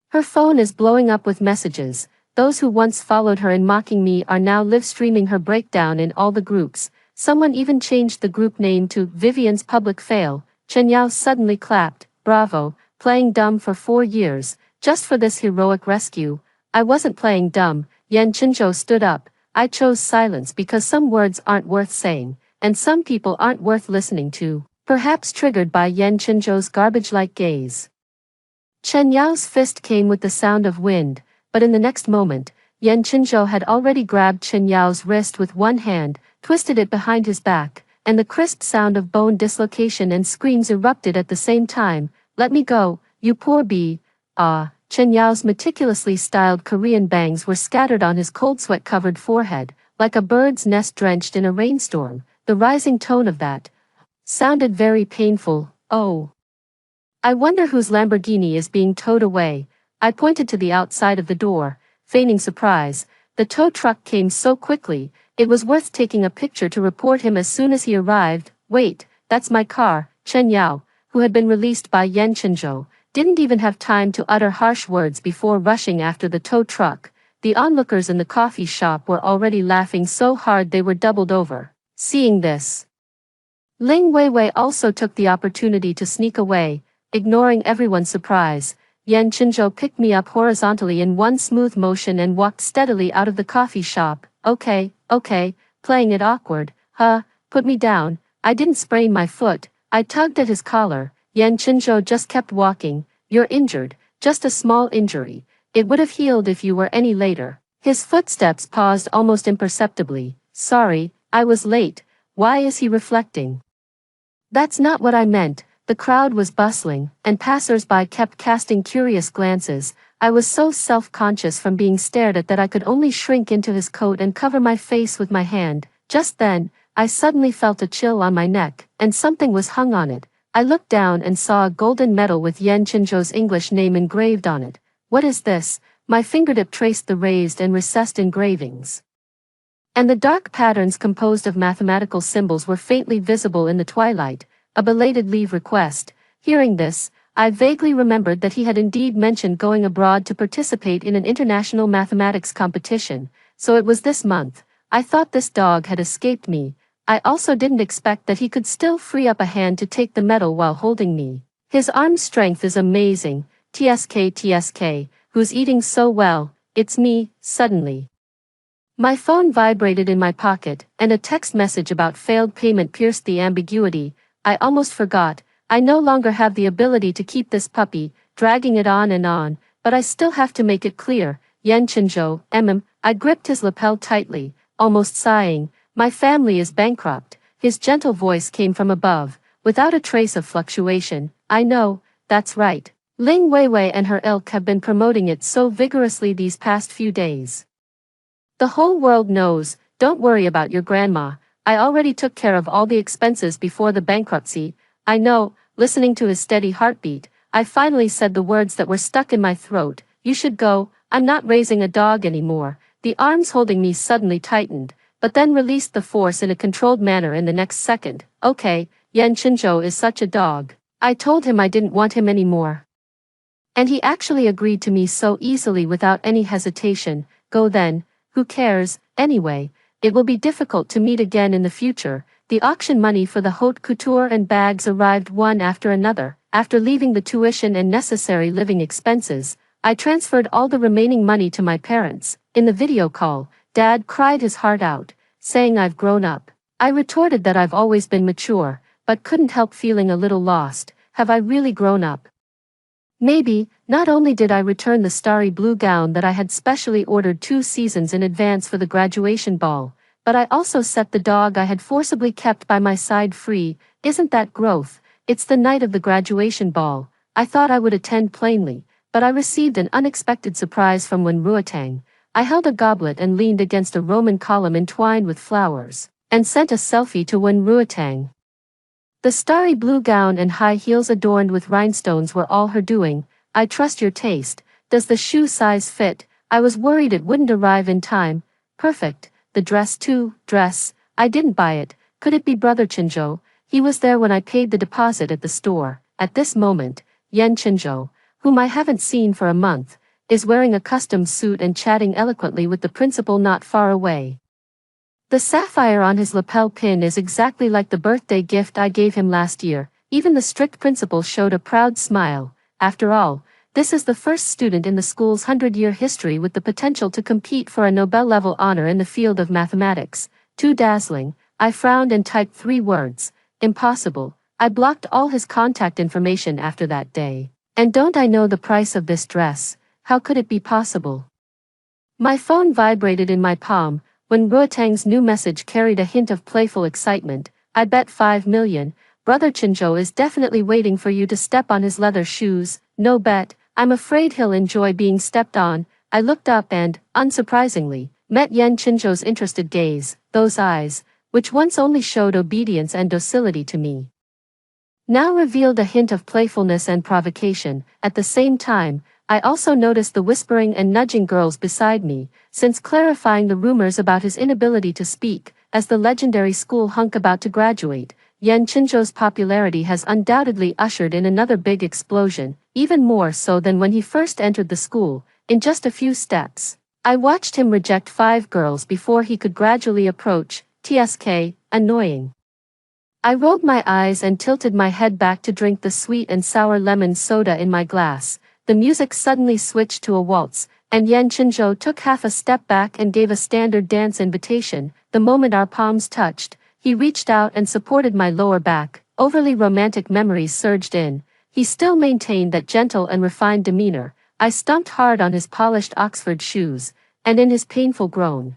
Her phone is blowing up with messages. Those who once followed her in mocking me are now live-streaming her breakdown in all the groups. Someone even changed the group name to Vivian's Public Fail. Chen Yao suddenly clapped. Bravo, playing dumb for 4 years, just for this heroic rescue. I wasn't playing dumb. Yan Chenzhou stood up. I chose silence because some words aren't worth saying, and some people aren't worth listening to. Perhaps triggered by Yan Chenzhou's garbage-like gaze, Chen Yao's fist came with the sound of wind, but in the next moment, Yan Chenzhou had already grabbed Chen Yao's wrist with one hand, twisted it behind his back, and the crisp sound of bone dislocation and screams erupted at the same time. Let me go, you poor bee. Ah, Chen Yao's meticulously styled Korean bangs were scattered on his cold sweat-covered forehead, like a bird's nest drenched in a rainstorm. The rising tone of that sounded very painful. Oh, I wonder whose Lamborghini is being towed away. I pointed to the outside of the door, feigning surprise. The tow truck came so quickly, it was worth taking a picture to report him as soon as he arrived. Wait, that's my car. Chen Yao, who had been released by Yan Chenzhou, didn't even have time to utter harsh words before rushing after the tow truck. The onlookers in the coffee shop were already laughing so hard they were doubled over. Seeing this, Ling Weiwei also took the opportunity to sneak away, ignoring everyone's surprise. Yan Qinzhou picked me up horizontally in one smooth motion and walked steadily out of the coffee shop. Okay, playing it awkward, huh? Put me down. I didn't sprain my foot. I tugged at his collar. Yan Qinzhou just kept walking. You're injured, just a small injury. It would have healed if you were any later. His footsteps paused almost imperceptibly. Sorry, I was late. Why is he reflecting? That's not what I meant. The crowd was bustling, and passers-by kept casting curious glances. I was so self-conscious from being stared at that I could only shrink into his coat and cover my face with my hand. Just then, I suddenly felt a chill on my neck, and something was hung on it. I looked down and saw a golden medal with Yan Qinzhou's English name engraved on it. What is this? My fingertip traced the raised and recessed engravings, and the dark patterns composed of mathematical symbols were faintly visible in the twilight. A belated leave request. Hearing this, I vaguely remembered that he had indeed mentioned going abroad to participate in an international mathematics competition, so it was this month. I thought this dog had escaped me. I also didn't expect that he could still free up a hand to take the medal while holding me. His arm strength is amazing. TSK, who's eating so well? It's me. Suddenly, my phone vibrated in my pocket, and a text message about failed payment pierced the ambiguity. I almost forgot. I no longer have the ability to keep this puppy, dragging it on and on, but I still have to make it clear. Yan Qinzhou, I gripped his lapel tightly, almost sighing. My family is bankrupt. His gentle voice came from above, without a trace of fluctuation. I know, that's right. Ling Weiwei and her ilk have been promoting it so vigorously these past few days. The whole world knows. Don't worry about your grandma. I already took care of all the expenses before the bankruptcy. I know. Listening to his steady heartbeat, I finally said the words that were stuck in my throat. You should go. I'm not raising a dog anymore. The arms holding me suddenly tightened, but then released the force in a controlled manner in the next second. Okay, Yan Qinzhou is such a dog. I told him I didn't want him anymore, and he actually agreed to me so easily without any hesitation. Go then. Who cares? Anyway, it will be difficult to meet again in the future. The auction money for the haute couture and bags arrived one after another. After leaving the tuition and necessary living expenses, I transferred all the remaining money to my parents. In the video call, Dad cried his heart out, saying I've grown up. I retorted that I've always been mature, but couldn't help feeling a little lost. Have I really grown up? Maybe. Not only did I return the starry blue gown that I had specially ordered 2 seasons in advance for the graduation ball, but I also set the dog I had forcibly kept by my side free. Isn't that growth? It's the night of the graduation ball. I thought I would attend plainly, but I received an unexpected surprise from Wen Ruotang. I held a goblet and leaned against a Roman column entwined with flowers, and sent a selfie to Wen Ruotang. The starry blue gown and high heels adorned with rhinestones were all her doing. I trust your taste. Does the shoe size fit? I was worried it wouldn't arrive in time. Perfect. The dress too. Dress. I didn't buy it. Could it be Brother Qinzhou? He was there when I paid the deposit at the store. At this moment, Yan Qinzhou, whom I haven't seen for a month, is wearing a custom suit and chatting eloquently with the principal not far away. The sapphire on his lapel pin is exactly like the birthday gift I gave him last year. Even the strict principal showed a proud smile. After all, this is the first student in the school's 100-year history with the potential to compete for a Nobel-level honor in the field of mathematics. Too dazzling. I frowned and typed 3 words. Impossible. I blocked all his contact information after that day. And don't I know the price of this dress? How could it be possible? My phone vibrated in my palm. When Ruotang's new message carried a hint of playful excitement. I bet 5 million. Brother Qinzhou is definitely waiting for you to step on his leather shoes. No bet. I'm afraid he'll enjoy being stepped on. I looked up and, unsurprisingly, met Yan Qinzhou's interested gaze. Those eyes, which once only showed obedience and docility to me, now revealed a hint of playfulness and provocation. At the same time, I also noticed the whispering and nudging girls beside me, since clarifying the rumors about his inability to speak. As the legendary school hunk about to graduate, Yan Qinzhou's popularity has undoubtedly ushered in another big explosion, even more so than when he first entered the school. In just a few steps, I watched him reject 5 girls before he could gradually approach. TSK, annoying. I rolled my eyes and tilted my head back to drink the sweet and sour lemon soda in my glass. The music suddenly switched to a waltz, and Yan Chenzhou took half a step back and gave a standard dance invitation. The moment our palms touched, he reached out and supported my lower back. Overly romantic memories surged in. He still maintained that gentle and refined demeanor. I stomped hard on his polished Oxford shoes, and in his painful groan,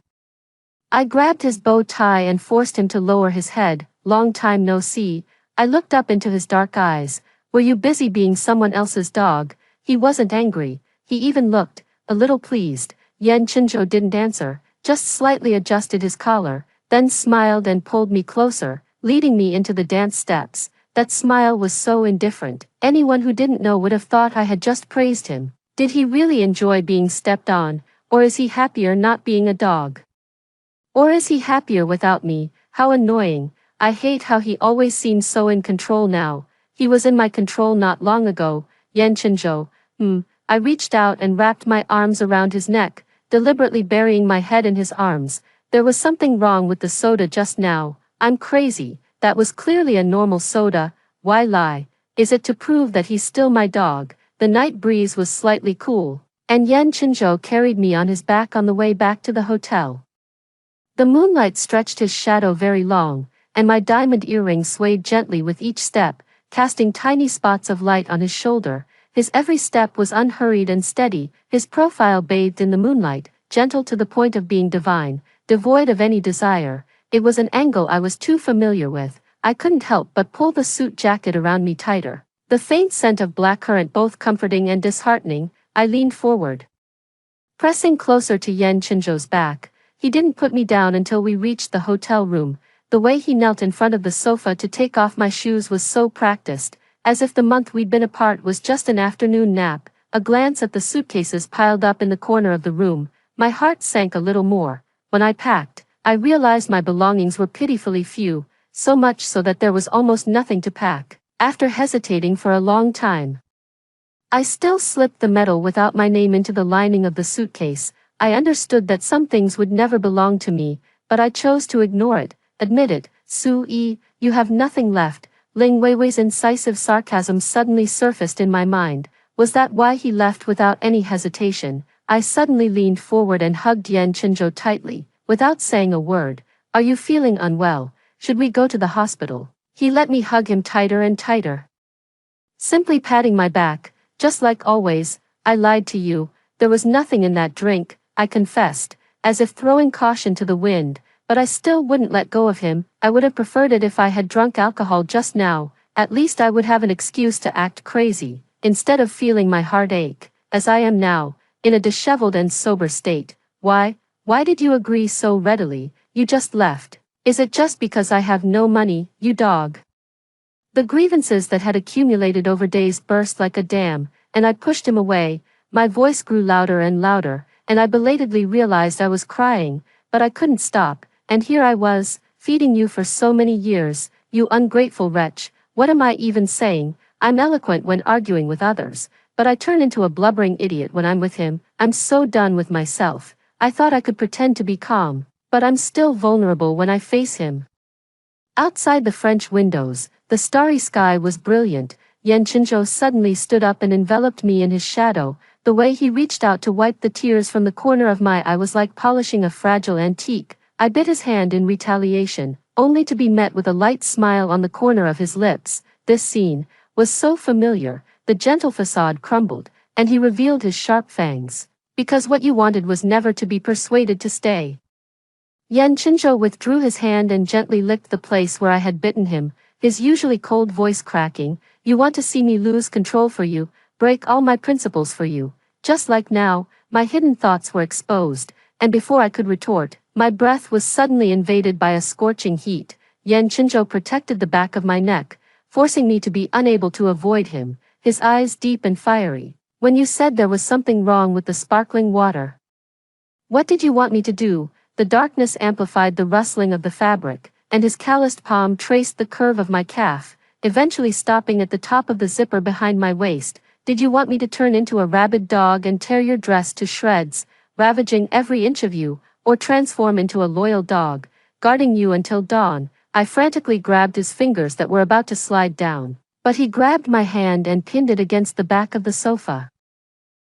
I grabbed his bow tie and forced him to lower his head. Long time no see. I looked up into his dark eyes. Were you busy being someone else's dog? He wasn't angry. He even looked a little pleased. Yan Chenzhou didn't answer, just slightly adjusted his collar, then smiled and pulled me closer, leading me into the dance steps. That smile was so indifferent. Anyone who didn't know would have thought I had just praised him. Did he really enjoy being stepped on, or is he happier not being a dog? Or is he happier without me? How annoying. I hate how he always seems so in control now. He was in my control not long ago. Yan Chenzhou. I reached out and wrapped my arms around his neck, deliberately burying my head in his arms. There was something wrong with the soda just now. I'm crazy. That was clearly a normal soda. Why lie? Is it to prove that he's still my dog? The night breeze was slightly cool, and Yan Chenzhou carried me on his back on the way back to the hotel. The moonlight stretched his shadow very long, and my diamond earring swayed gently with each step, casting tiny spots of light on his shoulder. His every step was unhurried and steady, his profile bathed in the moonlight, gentle to the point of being divine, devoid of any desire. It was an angle I was too familiar with. I couldn't help but pull the suit jacket around me tighter. The faint scent of blackcurrant both comforting and disheartening. I leaned forward, pressing closer to Yan Chenzhou's back. He didn't put me down until we reached the hotel room. The way he knelt in front of the sofa to take off my shoes was so practiced, as if the month we'd been apart was just an afternoon nap. A glance at the suitcases piled up in the corner of the room, my heart sank a little more. When I packed, I realized my belongings were pitifully few, so much so that there was almost nothing to pack. After hesitating for a long time, I still slipped the metal without my name into the lining of the suitcase. I understood that some things would never belong to me, but I chose to ignore it. Admit it, Su-yi, you have nothing left. Ling Weiwei's incisive sarcasm suddenly surfaced in my mind. Was that why he left without any hesitation? I suddenly leaned forward and hugged Yan Chenzhou tightly, without saying a word. Are you feeling unwell? Should we go to the hospital? He let me hug him tighter and tighter, simply patting my back. Just like always, I lied to you. There was nothing in that drink, I confessed, as if throwing caution to the wind. But I still wouldn't let go of him. I would have preferred it if I had drunk alcohol just now. At least I would have an excuse to act crazy, instead of feeling my heart ache, as I am now, in a disheveled and sober state. Why did you agree so readily? You just left. Is it just because I have no money, you dog? The grievances that had accumulated over days burst like a dam, and I pushed him away. My voice grew louder and louder, and I belatedly realized I was crying, but I couldn't stop. And here I was, feeding you for so many years, you ungrateful wretch. What am I even saying? I'm eloquent when arguing with others, but I turn into a blubbering idiot when I'm with him. I'm so done with myself. I thought I could pretend to be calm, but I'm still vulnerable when I face him. Outside the French windows, the starry sky was brilliant. Yan Chenzhou suddenly stood up and enveloped me in his shadow. The way he reached out to wipe the tears from the corner of my eye was like polishing a fragile antique. I bit his hand in retaliation, only to be met with a light smile on the corner of his lips. This scene was so familiar. The gentle facade crumbled, and he revealed his sharp fangs. Because what you wanted was never to be persuaded to stay. Yan Chenzhou withdrew his hand and gently licked the place where I had bitten him, his usually cold voice cracking. You want to see me lose control for you, break all my principles for you. Just like now, my hidden thoughts were exposed, and before I could retort, my breath was suddenly invaded by a scorching heat. Yan Chenzhou protected the back of my neck, forcing me to be unable to avoid him, his eyes deep and fiery. When you said there was something wrong with the sparkling water, what did you want me to do? The darkness amplified the rustling of the fabric, and his calloused palm traced the curve of my calf, eventually stopping at the top of the zipper behind my waist. Did you want me to turn into a rabid dog and tear your dress to shreds, ravaging every inch of you, or transform into a loyal dog? guarding you until dawn." I frantically grabbed his fingers that were about to slide down. But he grabbed my hand and pinned it against the back of the sofa.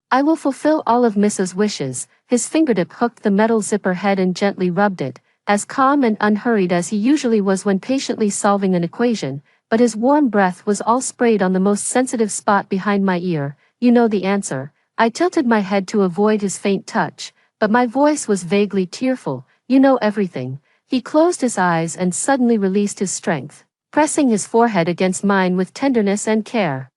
"I will fulfill all of Mrs. wishes." His fingertip hooked the metal zipper head and gently rubbed it, as calm and unhurried as he usually was when patiently solving an equation, but his warm breath was all sprayed on the most sensitive spot behind my ear. "You know the answer." I tilted my head to avoid his faint touch, but my voice was vaguely tearful. "You know everything." He closed his eyes and suddenly released his strength, pressing his forehead against mine with tenderness and care.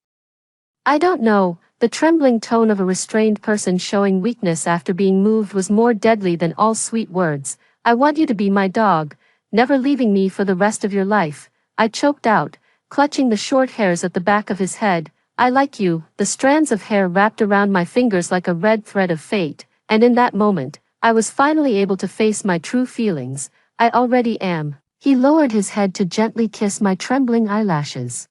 "I don't know." The trembling tone of a restrained person showing weakness after being moved was more deadly than all sweet words. "I want you to be my dog, never leaving me for the rest of your life." I choked out, clutching the short hairs at the back of his head. "I like you." The strands of hair wrapped around my fingers like a red thread of fate, and in that moment, I was finally able to face my true feelings. "I already am." He lowered his head to gently kiss my trembling eyelashes,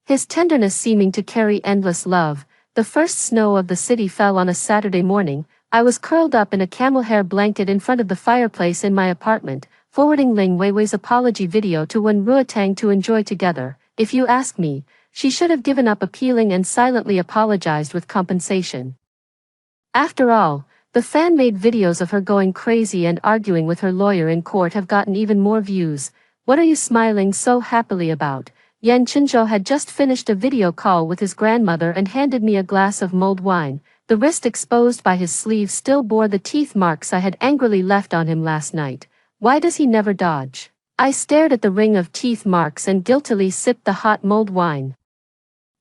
his tenderness seeming to carry endless love. The first snow of the city fell on a Saturday morning. I was curled up in a camel hair blanket in front of the fireplace in my apartment, forwarding Ling Weiwei's apology video to Wen Ruotang to enjoy together. If you ask me, she should have given up appealing and silently apologized with compensation. After all, the fan-made videos of her going crazy and arguing with her lawyer in court have gotten even more views. "What are you smiling so happily about?" Yan Chinzhou had just finished a video call with his grandmother and handed me a glass of mulled wine. The wrist exposed by his sleeve still bore the teeth marks I had angrily left on him last night. Why does he never dodge? I stared at the ring of teeth marks and guiltily sipped the hot mulled wine,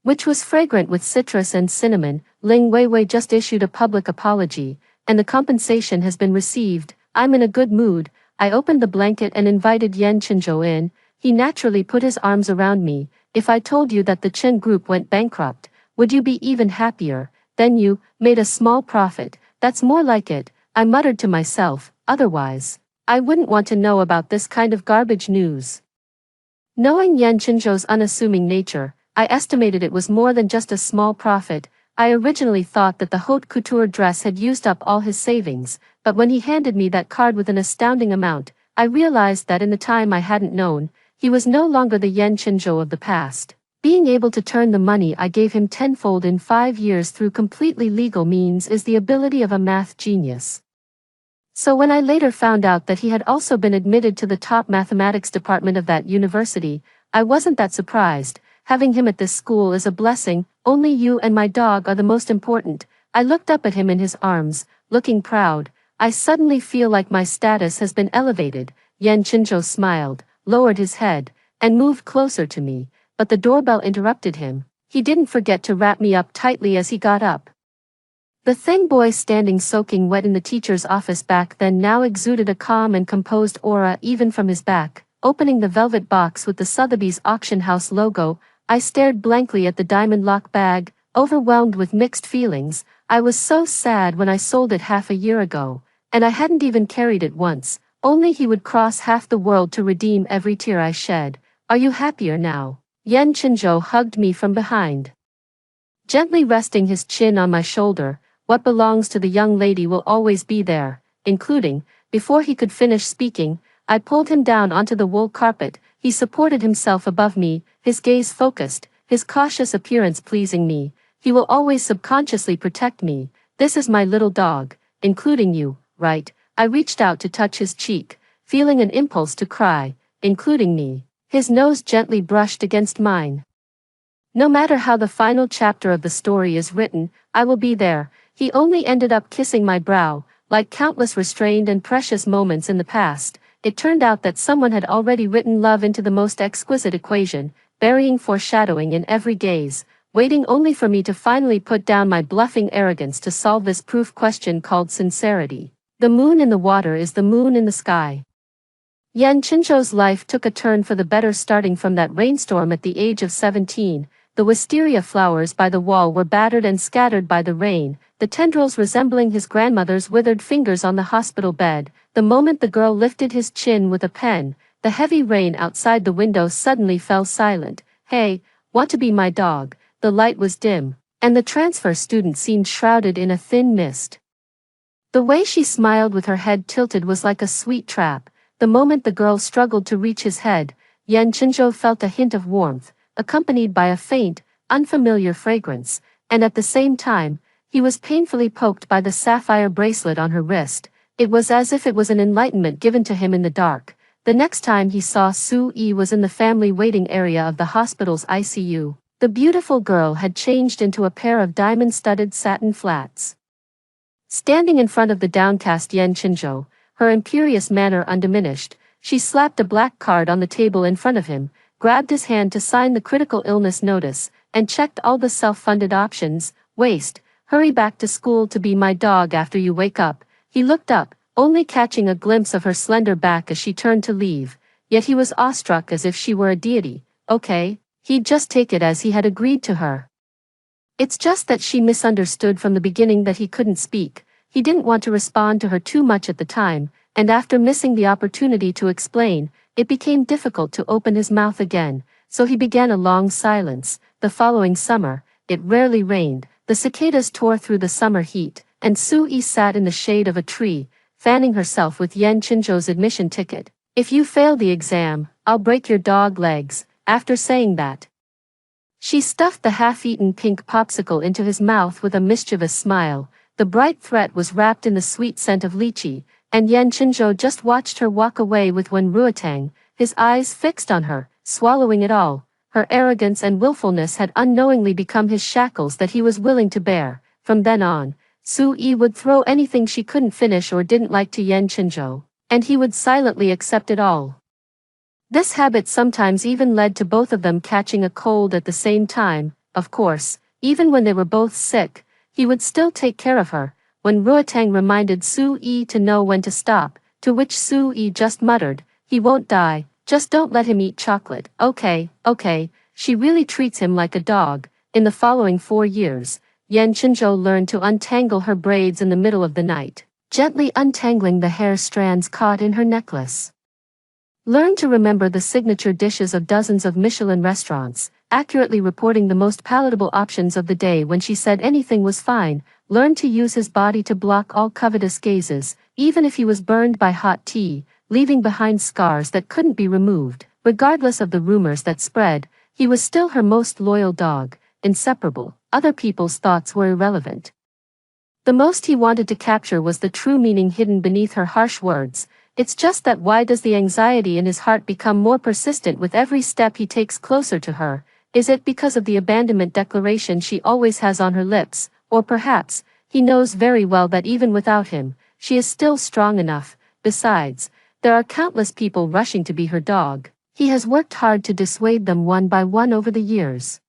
which was fragrant with citrus and cinnamon. Ling Weiwei just issued a public apology, and the compensation has been received. I'm in a good mood. I opened the blanket and invited Yan Chinzhou in. He naturally put his arms around me. "If I told you that the Chen group went bankrupt, would you be even happier?" "Then you made a small profit." "That's more like it," I muttered to myself. "Otherwise, I wouldn't want to know about this kind of garbage news." Knowing Yan Chinzhou's unassuming nature, I estimated it was more than just a small profit. I originally thought that the haute couture dress had used up all his savings, but when he handed me that card with an astounding amount, I realized that in the time I hadn't known, he was no longer the Yan Chinzhou of the past. Being able to turn the money I gave him tenfold in 5 years through completely legal means is the ability of a math genius. So when I later found out that he had also been admitted to the top mathematics department of that university, I wasn't that surprised. Having him at this school is a blessing. "Only you and my dog are the most important." I looked up at him in his arms, looking proud. "I suddenly feel like my status has been elevated." Yan Chinzhou smiled, lowered his head, and moved closer to me, but the doorbell interrupted him. He didn't forget to wrap me up tightly as he got up. The thin boy standing soaking wet in the teacher's office back then now exuded a calm and composed aura even from his back. Opening the velvet box with the Sotheby's auction house logo, I stared blankly at the diamond lock bag, overwhelmed with mixed feelings. I was so sad when I sold it half a year ago, and I hadn't even carried it once. Only he would cross half the world to redeem every tear I shed. "Are you happier now?" Yan Chinzhou hugged me from behind, gently resting his chin on my shoulder. "What belongs to the young lady will always be there," including. Before he could finish speaking, I pulled him down onto the wool carpet. He supported himself above me, his gaze focused, his cautious appearance pleasing me. "He will always subconsciously protect me. This is my little dog, including you, right?" I reached out to touch his cheek, feeling an impulse to cry, "Including me." His nose gently brushed against mine. "No matter how the final chapter of the story is written, I will be there." He only ended up kissing my brow. Like countless restrained and precious moments in the past, it turned out that someone had already written love into the most exquisite equation, burying foreshadowing in every gaze, waiting only for me to finally put down my bluffing arrogance to solve this proof question called sincerity. The moon in the water is the moon in the sky. Yan Chinzhou's life took a turn for the better starting from that rainstorm at the age of 17. The wisteria flowers by the wall were battered and scattered by the rain, the tendrils resembling his grandmother's withered fingers on the hospital bed. The moment the girl lifted his chin with a pen, the heavy rain outside the window suddenly fell silent. "Hey, want to be my dog?" The light was dim, and the transfer student seemed shrouded in a thin mist. The way she smiled with her head tilted was like a sweet trap. The moment the girl struggled to reach his head, Yan Chenzhou felt a hint of warmth, accompanied by a faint, unfamiliar fragrance, and at the same time, he was painfully poked by the sapphire bracelet on her wrist. It was as if it was an enlightenment given to him in the dark. The next time he saw Su Yi was in the family waiting area of the hospital's ICU. The beautiful girl had changed into a pair of diamond-studded satin flats. Standing in front of the downcast Yan Chenzhou, her imperious manner undiminished, she slapped a black card on the table in front of him, grabbed his hand to sign the critical illness notice, and checked all the self-funded options. Waste, hurry back to school to be my dog after you wake up. He looked up, only catching a glimpse of her slender back as she turned to leave, yet he was awestruck as if she were a deity. Okay, he'd just take it as he had agreed to her. It's just that she misunderstood from the beginning that he couldn't speak. He didn't want to respond to her too much at the time, and after missing the opportunity to explain, it became difficult to open his mouth again, so he began a long silence. The following summer, it rarely rained, the cicadas tore through the summer heat, and Su Yi sat in the shade of a tree, fanning herself with Yan Chenzhou's admission ticket. If you fail the exam, I'll break your dog legs. After saying that, she stuffed the half-eaten pink popsicle into his mouth with a mischievous smile. The bright threat was wrapped in the sweet scent of lychee, and Yan Chenzhou just watched her walk away with Wen Ruotang, his eyes fixed on her, swallowing it all. Her arrogance and willfulness had unknowingly become his shackles that he was willing to bear. From then on, Su Yi would throw anything she couldn't finish or didn't like to Yan Chenzhou, and he would silently accept it all. This habit sometimes even led to both of them catching a cold at the same time. Of course, even when they were both sick, he would still take care of her. When Ruotang reminded Su Yi to know when to stop, to which Su Yi just muttered, "He won't die, just don't let him eat chocolate." Okay, she really treats him like a dog. In the following 4 years, Yan Chenzhou learned to untangle her braids in the middle of the night, gently untangling the hair strands caught in her necklace. Learned to remember the signature dishes of dozens of Michelin restaurants, accurately reporting the most palatable options of the day when she said anything was fine. Learned to use his body to block all covetous gazes, even if he was burned by hot tea, leaving behind scars that couldn't be removed. Regardless of the rumors that spread, he was still her most loyal dog, inseparable. Other people's thoughts were irrelevant. The most he wanted to capture was the true meaning hidden beneath her harsh words. It's just that why does the anxiety in his heart become more persistent with every step he takes closer to her? Is it because of the abandonment declaration she always has on her lips? Or perhaps, he knows very well that even without him, she is still strong enough. Besides, there are countless people rushing to be her dog. He has worked hard to dissuade them one by one over the years.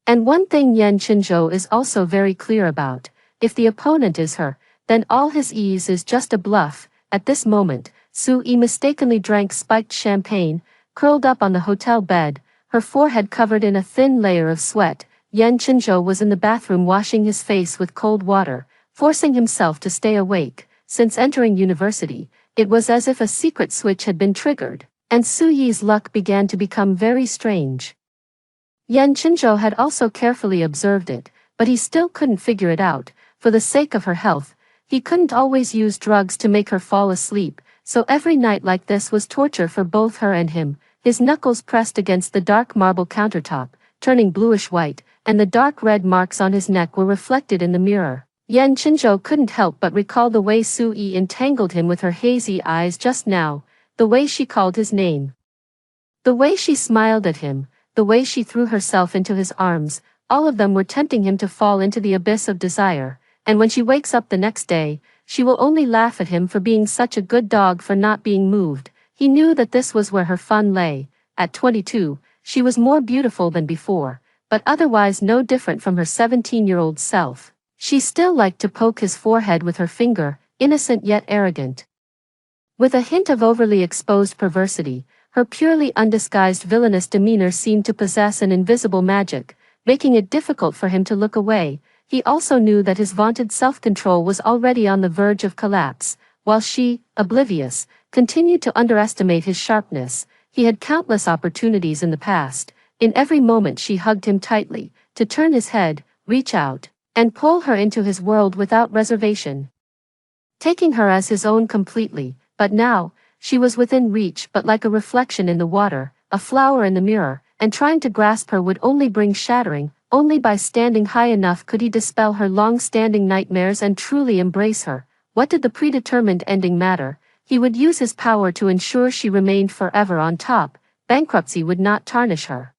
And one thing Yan Chenzhou is also very clear about: if the opponent is her, then all his ease is just a bluff. At this moment, Su Yi mistakenly drank spiked champagne, curled up on the hotel bed, her forehead covered in a thin layer of sweat. Yan Chenzhou was in the bathroom washing his face with cold water, forcing himself to stay awake. Since entering university, it was as if a secret switch had been triggered, and Su Yi's luck began to become very strange. Yan Chenzhou had also carefully observed it, but he still couldn't figure it out. For the sake of her health, he couldn't always use drugs to make her fall asleep, so every night like this was torture for both her and him. His knuckles pressed against the dark marble countertop, turning bluish-white, and the dark red marks on his neck were reflected in the mirror. Yan Chenzhou couldn't help but recall the way Su Yi entangled him with her hazy eyes just now, the way she called his name, the way she smiled at him, the way she threw herself into his arms. All of them were tempting him to fall into the abyss of desire. And when she wakes up the next day, she will only laugh at him for being such a good dog, for not being moved. He knew that this was where her fun lay. At 22, she was more beautiful than before, but otherwise no different from her 17-year-old self. She still liked to poke his forehead with her finger, innocent yet arrogant. With a hint of overly exposed perversity, her purely undisguised villainous demeanor seemed to possess an invisible magic, making it difficult for him to look away. He also knew that his vaunted self-control was already on the verge of collapse, while she, oblivious, continued to underestimate his sharpness. He had countless opportunities in the past. In every moment she hugged him tightly, to turn his head, reach out, and pull her into his world without reservation, taking her as his own completely. But now, She was within reach but like a reflection in the water, a flower in the mirror, and trying to grasp her would only bring shattering. Only by standing high enough could he dispel her long-standing nightmares and truly embrace her. What did the predetermined ending matter? He would use his power to ensure she remained forever on top. Bankruptcy would not tarnish her.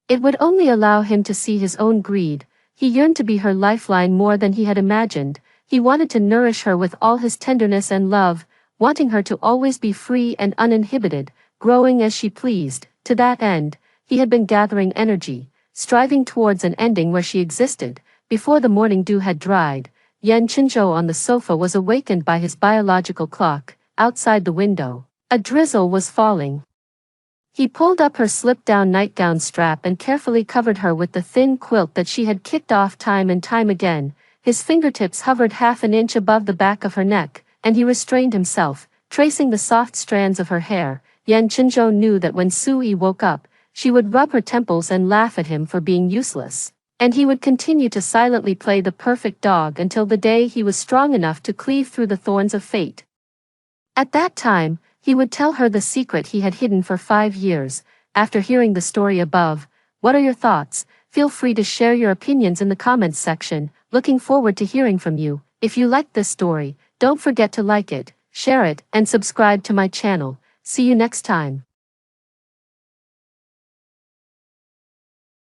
It would only allow him to see his own greed. He yearned to be her lifeline more than he had imagined. He wanted to nourish her with all his tenderness and love, wanting her to always be free and uninhibited, growing as she pleased. To that end, he had been gathering energy, striving towards an ending where she existed. Before the morning dew had dried, Yan Chinzhou on the sofa was awakened by his biological clock. Outside the window, a drizzle was falling. He pulled up her slipped-down nightgown strap and carefully covered her with the thin quilt that she had kicked off time and time again. His fingertips hovered half an inch above the back of her neck, and he restrained himself, tracing the soft strands of her hair. Yan Chinzhou knew that when Sui woke up, she would rub her temples and laugh at him for being useless, and he would continue to silently play the perfect dog until the day he was strong enough to cleave through the thorns of fate. At that time, he would tell her the secret he had hidden for 5 years. After hearing the story above, what are your thoughts? Feel free to share your opinions in the comments section. Looking forward to hearing from you. If you liked this story, don't forget to like it, share it, and subscribe to my channel. See you next time.